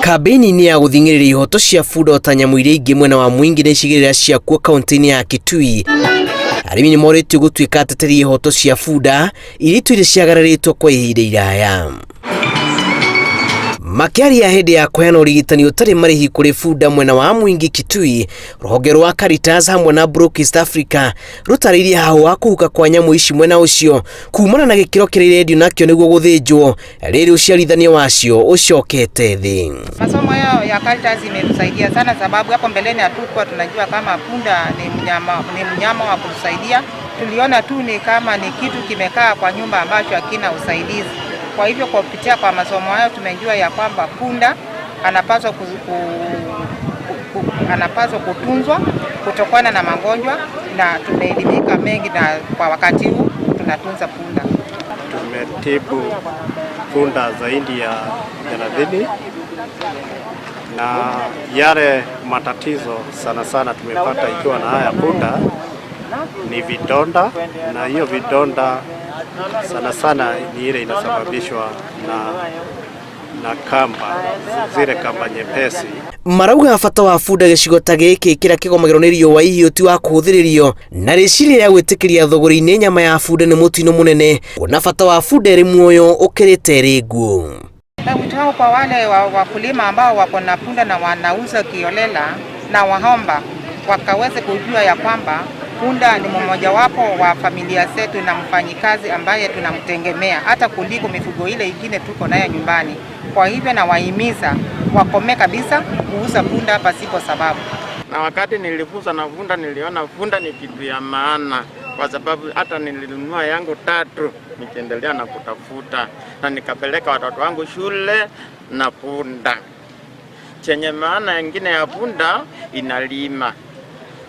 Kambeni ni ya guthing'irĩria ihoto cia bunda ta nyamũ iria ingĩ mwena wa Mwingi na icigĩrĩra ciakuo kaunti-inĩ ya Kitui. Arĩmi nĩ moretio gũtuĩka ateteri ihoto cia bunda iria iturire ciagararĩtwo kwa ihinda iraya. Makĩaria hĩndĩ ya kũheana ũrigitani ũtarĩ marĩhi kũrĩ bunda mwena wa Mwingi Kitui, rũhonge rwa Caritas hamwe na Brook East Africa rũtarĩirie hahũ wa kũhuka kwa nyamũ ici mwena ũcio kumana na gĩkĩro kĩrĩa irendio nakĩo nĩguo gũthĩnjwo rĩrĩ ũciarithania wacio ũcokete thĩ. Masomo hayo ya Caritas imetusaidia sana, sababu hapo mbeleni hatukuwa tunajua kama punda ni mnyama wa kutusaidia. Tuliona tu ni kama ni kitu kimekaa kwa nyumba ambacho hakina usaidizi. Kwa hivyo kupitia kwa masomo hayo tumejua ya kwamba punda anapaswa kutunzwa kutokana na magonjwa, na tumeelimika mengi, na kwa wakati huu tunatunza punda. Tumetibu punda zaidi ya 30 na yale matatizo sana tumepata ikiwa na haya punda ni vidonda, na hiyo vidonda sana ni ile inasababishwa na kamba, zile kamba nyepesi. Marauga bata wa bunda gĩcigo ta gĩkĩ kĩrĩa kĩgomagĩrwo nĩ riũa ihiũ ti wa kũhũthĩrĩrio, na rĩciria rĩa gwĩtĩkĩria thogori-inĩ nyama ya bunda nĩ mũtino mũnene, kuona bata wa bunda ĩrĩ muoyo ũkĩrĩte ĩrĩ nguũ. Na wito wao kwa wale wakulima ambao wako na punda na wanauza kiolela, na waomba wakaweze kujua ya kwamba punda ni mmoja wapo wa familia zetu na mfanyikazi ambaye tunamtegemea hata kuliko mifugo ile ingine tuko nayo nyumbani. Kwa hivyo na wahimiza wakome kabisa kuuza punda pasipo sababu. Na wakati nilifuza na punda, niliona punda ni kitu ya maana, kwa sababu hata nilinunua yangu 3 nikiendelea na kutafuta, na nikapeleka watoto wangu shule na punda. Chenye maana nyingine ya punda inalima.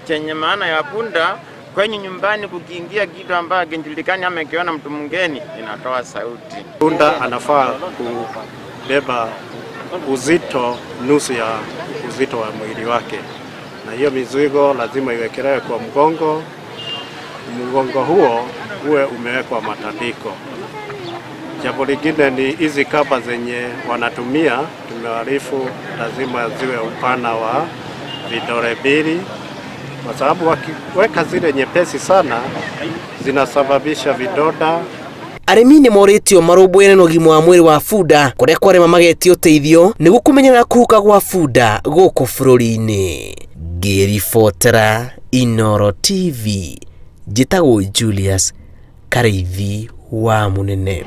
Chenye maana ya punda kwenye nyumbani kukiingia kitu ambacho kinjulikani ama kiona mtu mgeni inatoa sauti. Punda anafaa kubeba uzito nusu ya uzito wa mwili wake, na hiyo mizigo lazima iwekelewe kwa mgongo. Mgongo huo uwe umewekwa matandiko. Jambo lingine ni hizi kamba zenye wanatumia, tumearifu lazima ziwe upana wa vidole 2, kwa sababu wakiweka zile nyepesi sana zinasababisha vidonda. Arĩmi nĩ moretio marũmbũyane na ũgima wa mwĩrĩ wa bunda kũrĩa kwarema magetio ũteithio nĩguo kũmenyerera kũhuka gwa bunda gũkũ bũrũri-inĩ. Ngĩribotera Inooro TV, njĩtagwo Julius Kareithi wa Mũnene.